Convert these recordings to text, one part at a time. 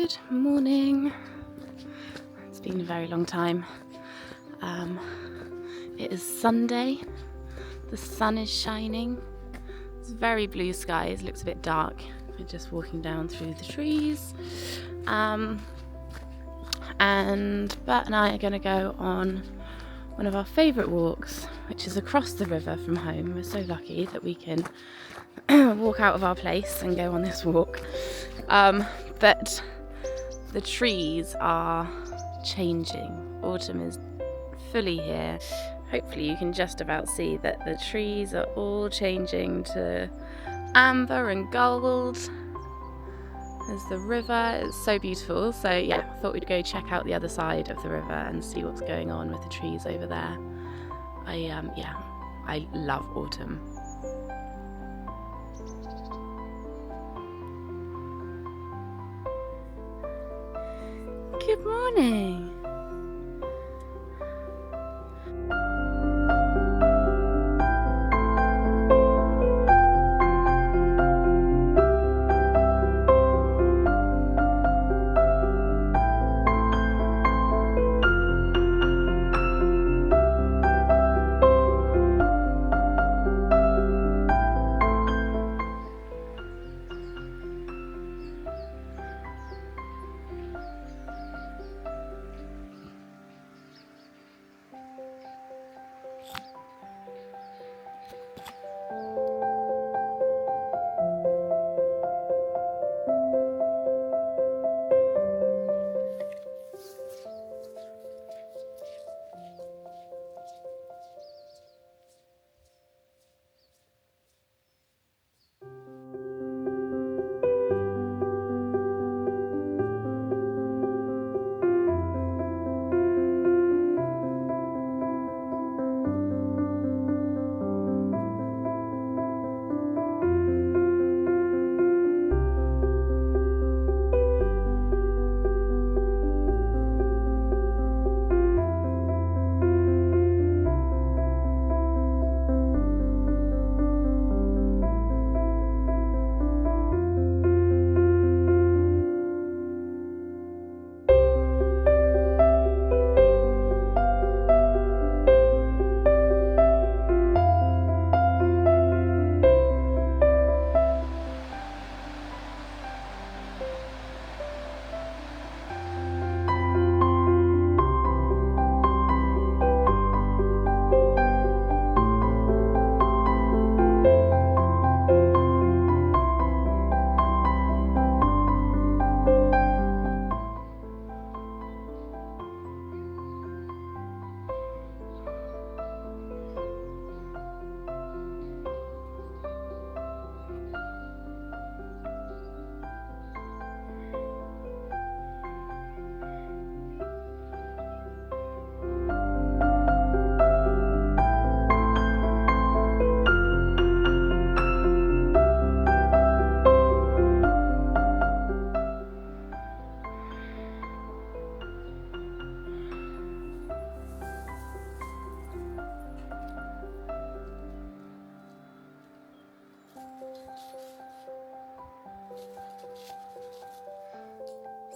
Good morning. It's been a very long time. It is Sunday. The sun is shining. It's very blue skies. It looks a bit dark. We're just walking down through the trees. And Bert and I are going to go on one of our favourite walks, which is across the river from home. We're so lucky that we can walk out of our place and go on this walk. But the trees are changing. Autumn is fully here. Hopefully you can just about see that the trees are all changing to amber and gold. There's the river. It's so beautiful. So yeah, I thought we'd go check out the other side of the river and see what's going on with the trees over there. I love autumn. Good morning.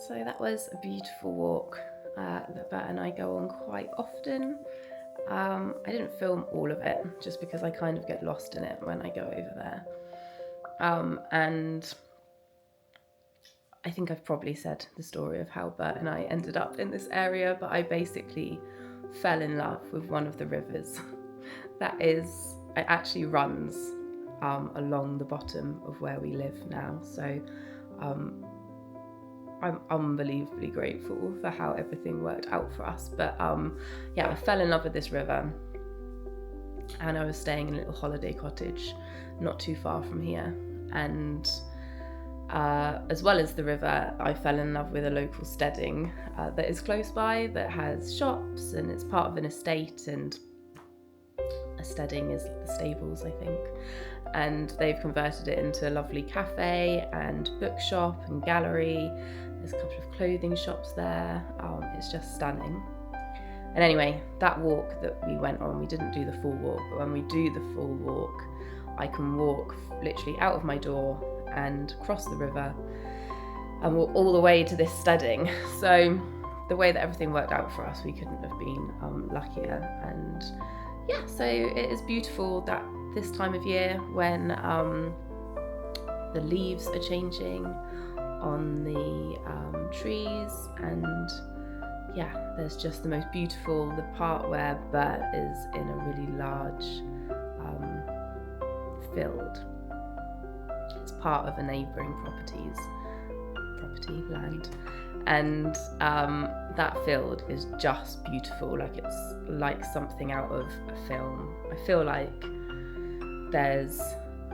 So that was a beautiful walk that Bert and I go on quite often. I didn't film all of it just because I kind of get lost in it when I go over there. And I think I've probably said the story of how Bert and I ended up in this area, but I basically fell in love with one of the rivers it actually runs along the bottom of where we live now. So I'm unbelievably grateful for how everything worked out for us. But I fell in love with this river, and I was staying in a little holiday cottage not too far from here. And as well as the river, I fell in love with a local steading that is close by, that has shops, and it's part of an estate, and a steading is the stables, I think. And they've converted it into a lovely cafe and bookshop and gallery. There's a couple of clothing shops there. It's just stunning. And anyway, that walk that we went on, we didn't do the full walk, but when we do the full walk, I can walk literally out of my door and cross the river and we're all the way to this steading. So the way that everything worked out for us, we couldn't have been luckier. And yeah, so it is beautiful that this time of year when the leaves are changing on the trees, and yeah, there's just the most beautiful, the part where Bert is in a really large field. It's part of a neighbouring property land, and that field is just beautiful. Like, it's like something out of a film. I feel like there's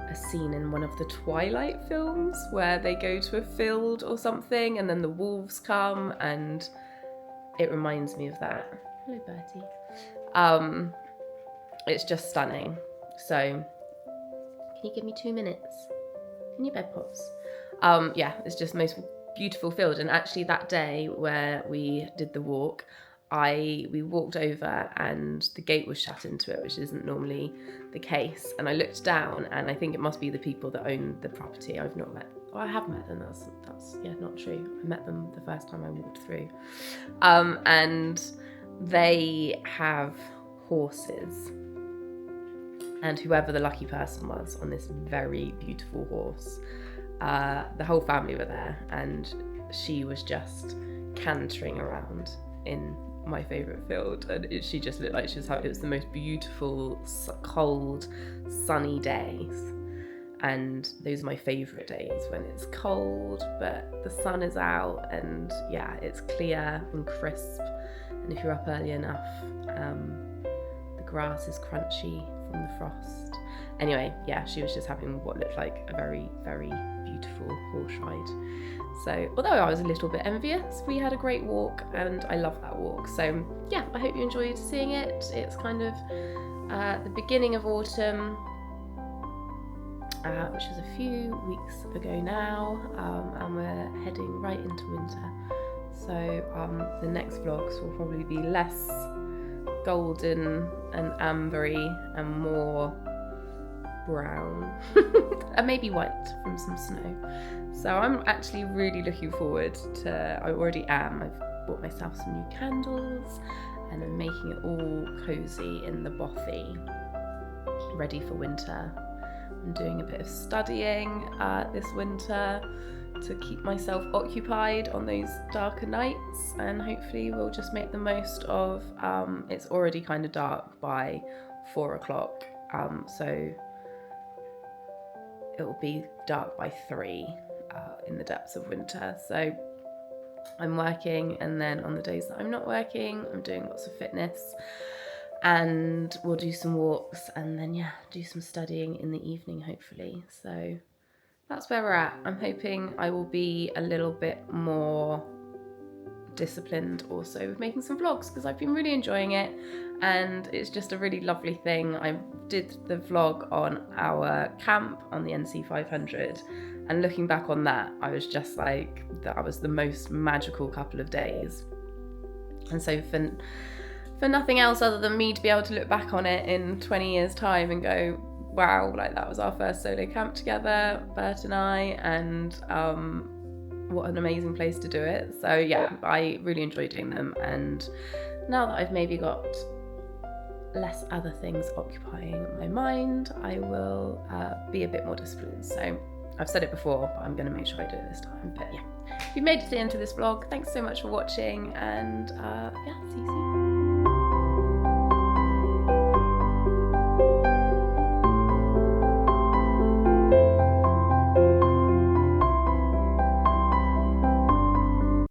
a scene in one of the Twilight films where they go to a field or something and then the wolves come, and it reminds me of that. Hello, Bertie. It's just stunning. So can you give me 2 minutes? Can you bed pops? Yeah, it's just the most beautiful field. And actually that day where we did the walk, we walked over and the gate was shut into it, which isn't normally the case. And I looked down, and I think it must be the people that own the property. I've not met, I have met them. That's yeah, not true. I met them the first time I walked through. And they have horses. And whoever the lucky person was on this very beautiful horse, the whole family were there, and she was just cantering around in my favourite field, and she just looked like she was having, it was the most beautiful, cold, sunny days. And those are my favourite days, when it's cold but the sun is out, and yeah, it's clear and crisp, and if you're up early enough, the grass is crunchy from the frost. Anyway, yeah, she was just having what looked like a very, very beautiful horse ride. So although I was a little bit envious, we had a great walk, and I love that walk. So yeah, I hope you enjoyed seeing it. It's kind of the beginning of autumn, which is a few weeks ago now, and we're heading right into winter. So the next vlogs will probably be less golden and ambery and more brown and maybe white from some snow. So I'm actually really looking forward to, I already am, I've bought myself some new candles and I'm making it all cozy in the bothy, ready for winter. I'm doing a bit of studying this winter to keep myself occupied on those darker nights, and hopefully we'll just make the most of, it's already kind of dark by 4 o'clock, so it will be dark by 3 in the depths of winter. So I'm working, and then on the days that I'm not working, I'm doing lots of fitness, and we'll do some walks, and then yeah, do some studying in the evening hopefully. So that's where we're at. I'm hoping I will be a little bit more disciplined also with making some vlogs, because I've been really enjoying it, and it's just a really lovely thing. I did the vlog on our camp on the NC 500, and looking back on that, I was just like, that was the most magical couple of days. And so for nothing else other than me to be able to look back on it in 20 years time and go, wow, like that was our first solo camp together, Bert and I, and what an amazing place to do it. So yeah, I really enjoy doing them, and now that I've maybe got less other things occupying my mind, I will be a bit more disciplined. So I've said it before, but I'm going to make sure I do it this time. But yeah, if you made it into this vlog, thanks so much for watching, and yeah, see you soon.